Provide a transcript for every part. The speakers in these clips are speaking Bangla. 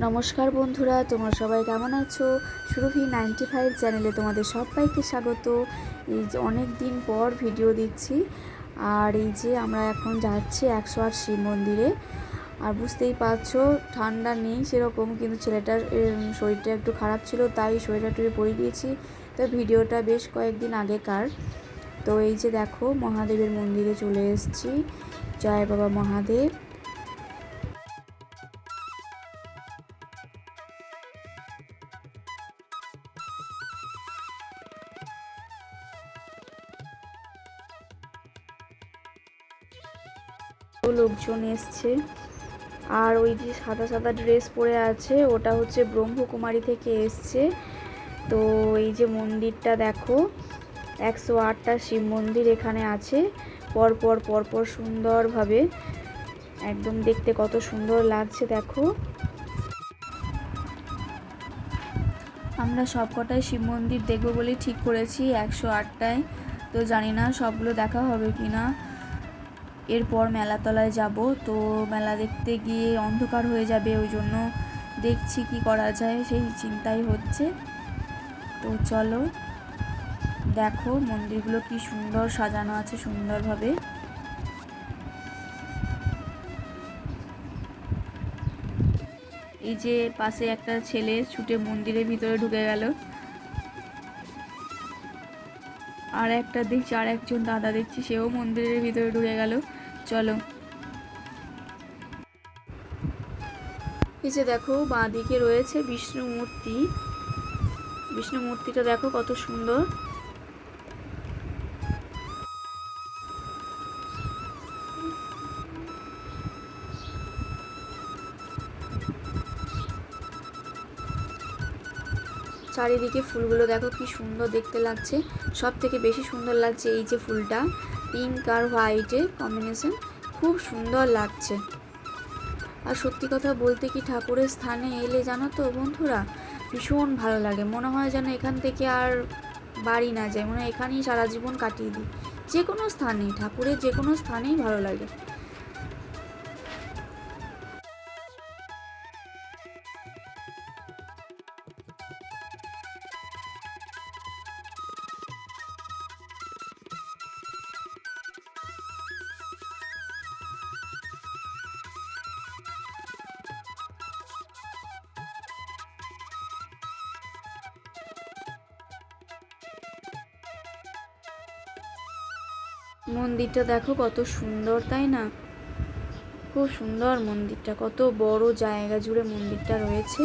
নমস্কার বন্ধুরা, তোমরা সবাই কেমন আছো? সুরভি 95 চ্যানেলে তোমাদের সবাইকে স্বাগত। এই যে অনেক দিন পর ভিডিও দিচ্ছি, আর এই যে আমরা এখন যাচ্ছি 108 শিব মন্দিরে। আর বুঝতেই পারছো ঠান্ডা নেই সেরকম, কিন্তু ছেলেটার শরীরটা একটু খারাপ ছিল, তাই শরীরটা টুয়ে পরিয়ে দিয়েছি। তো ভিডিওটা বেশ কয়েকদিন আগেকার। তো এই যে দেখো মহাদেবের মন্দিরে চলে এসেছি। জয় বাবা মহাদেব। লোকজন এসছে, আর ওই যে সাদা সাদা ড্রেস পরে আছে ওটা হচ্ছে ব্রহ্মকুমারী থেকে এসছে। তো এই যে মন্দিরটা দেখো, 108টা শিব মন্দির এখানে আছে পরপর পরপর সুন্দরভাবে, একদম দেখতে কত সুন্দর লাগছে দেখো। আমরা সবকটাই শিব মন্দির দেখবো বলে ঠিক করেছি, 108টায়। তো জানি না সবগুলো দেখা হবে কি না। এরপর মেলাতলায় যাব, তো মেলা দেখতে গিয়ে অন্ধকার হয়ে যাবে, ওই জন্য দেখছি কি করা যায়, সেই চিন্তাই হচ্ছে। তো চলো দেখো মন্দিরগুলো কি সুন্দর সাজানো আছে সুন্দরভাবে। এই যে পাশে একটা ছেলে ছুটে মন্দিরের ভিতরে ঢুকে গেল, আর একটা দেখছি আর একজন দাদা দেখছি সেও মন্দিরের ভিতরে ঢুকে গেল। চলো, এই যে দেখো বাঁ দিকে রয়েছে বিষ্ণু মূর্তি। বিষ্ণু মূর্তিটা দেখো কত সুন্দর। চারিদিকে ফুলগুলো দেখো কি সুন্দর দেখতে লাগছে। সব থেকে বেশি সুন্দর লাগছে এই যে ফুলটা, পিঙ্ক আর হোয়াইটের কম্বিনেশন, খুব সুন্দর লাগছে। আর সত্যি কথা বলতে কি, ঠাকুরের স্থানে এলে জানো তো বন্ধুরা, ভীষণ ভালো লাগে। মনে হয় যেন এখান থেকে আর বাড়ি না যায়, মনে হয় এখানেই সারা জীবন কাটিয়ে দিই। যে কোনো স্থানেই, ঠাকুরের যে কোনো স্থানেই ভালো লাগে। মন্দিরটা দেখো কত সুন্দর, তাই না? খুব সুন্দর মন্দিরটা, কত বড় জায়গা জুড়ে মন্দিরটা রয়েছে।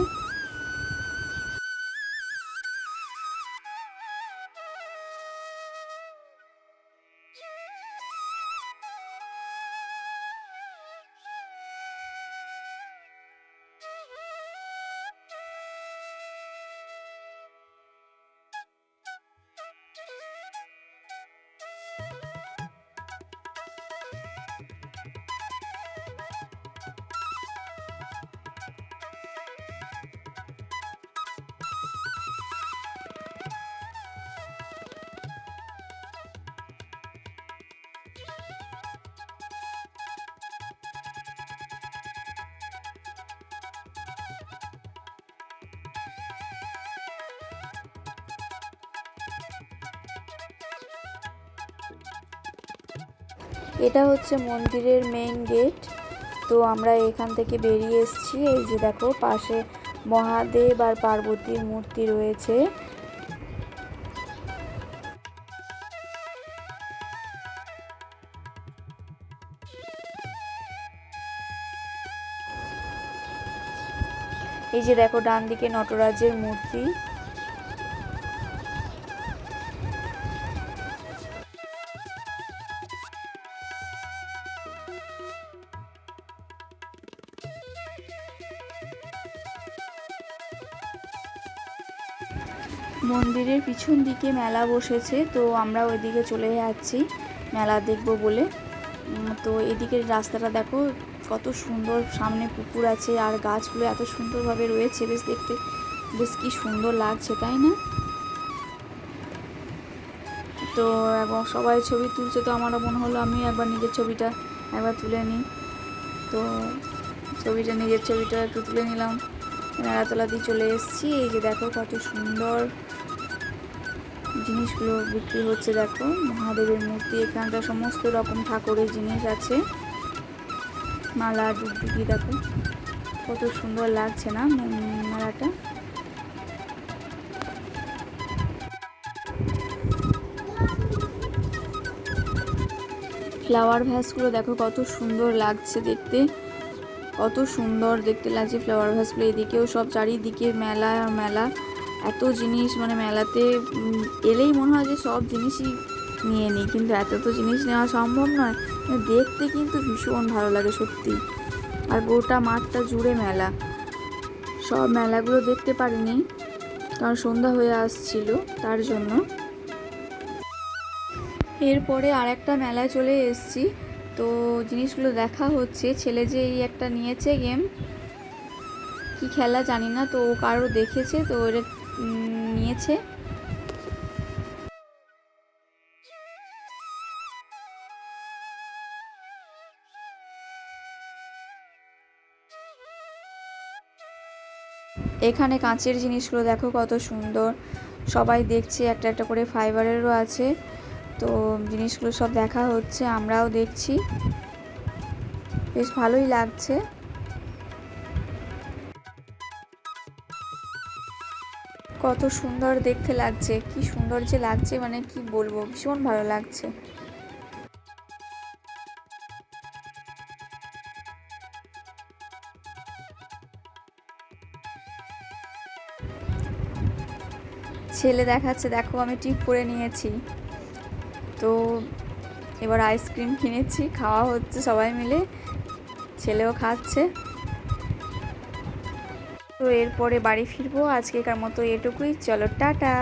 এটা হচ্ছে মন্দিরের মেইন গেট। তো আমরা এখান থেকে বেরিয়ে এসেছি। এই যে দেখো পাশে মহাদেব আর পার্বতীর মূর্তি রয়েছে। এই যে দেখো ডান দিকে নটরাজের মূর্তি। মন্দিরের পিছন দিকে মেলা বসেছে, তো আমরা ওইদিকে চলে যাচ্ছি মেলা দেখব বলে। তো এদিকের রাস্তাটা দেখো কত সুন্দর, সামনে পুকুর আছে আর গাছগুলো এত সুন্দরভাবে রয়েছে, বেশ দেখতে বেশ কি সুন্দর লাগছে, তাই না? তো এবং সবাই ছবি তুলছে, তো আমারও মনে হলো আমি একবার নিজের ছবিটা একবার তুলে নিই। তো নিজের ছবিটা একটু তুলে নিলাম। মেলাতলা দিয়ে চলে এসেছি। এই যে দেখো কত সুন্দর জিনিসগুলো বিক্রি হচ্ছে। দেখো মহাদেবের মূর্তি, এখানটা সমস্ত রকম ঠাকুরের জিনিস আছে। মালা, ডুগডুগি, দেখো কত সুন্দর লাগছে না মেলাটা। ফ্লাওয়ার ভ্যাসগুলো দেখো কত সুন্দর লাগছে দেখতে, কত সুন্দর দেখতে লাগছে ফ্লাওয়ার ভ্যাসগুলো। এদিকেও সব চারিদিকে মেলা আর মেলা, এত জিনিস, মানে মেলাতে এলেই মনে হয় যে সব জিনিসই নিয়ে নিই, কিন্তু এত তো জিনিস নেওয়া সম্ভব নয়। দেখতে কিন্তু ভীষণ ভালো লাগে সত্যি। আর গোটা মাঠটা জুড়ে মেলা, সব মেলাগুলো দেখতে পারিনি কারণ সন্ধ্যা হয়ে আসছিল তার জন্য। এরপরে আর একটা মেলায় চলে এসেছি, তো জিনিসগুলো দেখা হচ্ছে। ছেলে যে এই একটা নিয়েছে গেম, কি খেলা জানি না, তো ও কারো দেখেছে তো ওরা নিয়েছে। এখানে কাঁচের জিনিসগুলো দেখো কত সুন্দর, সবাই দেখছে, একটা একটা করে ফাইবারেরও আছে। তো জিনিসগুলো সব দেখা হচ্ছে, আমরাও দেখছি, বেশ ভালোই লাগছে। কত সুন্দর দেখতে লাগছে, কি সুন্দর যে লাগছে, মানে কি বলবো, ভীষণ ভালো লাগছে। ছেলে দেখাচ্ছে, দেখো আমি টিপ করে নিয়েছি। তো এবার আইসক্রিম কিনেছি, খাওয়া হচ্ছে সবাই মিলে, ছেলেও খাচ্ছে। তো এরপরে বাড়ি ফিরবো, আজকেকার মতো এটুকুই, চলো টাটা।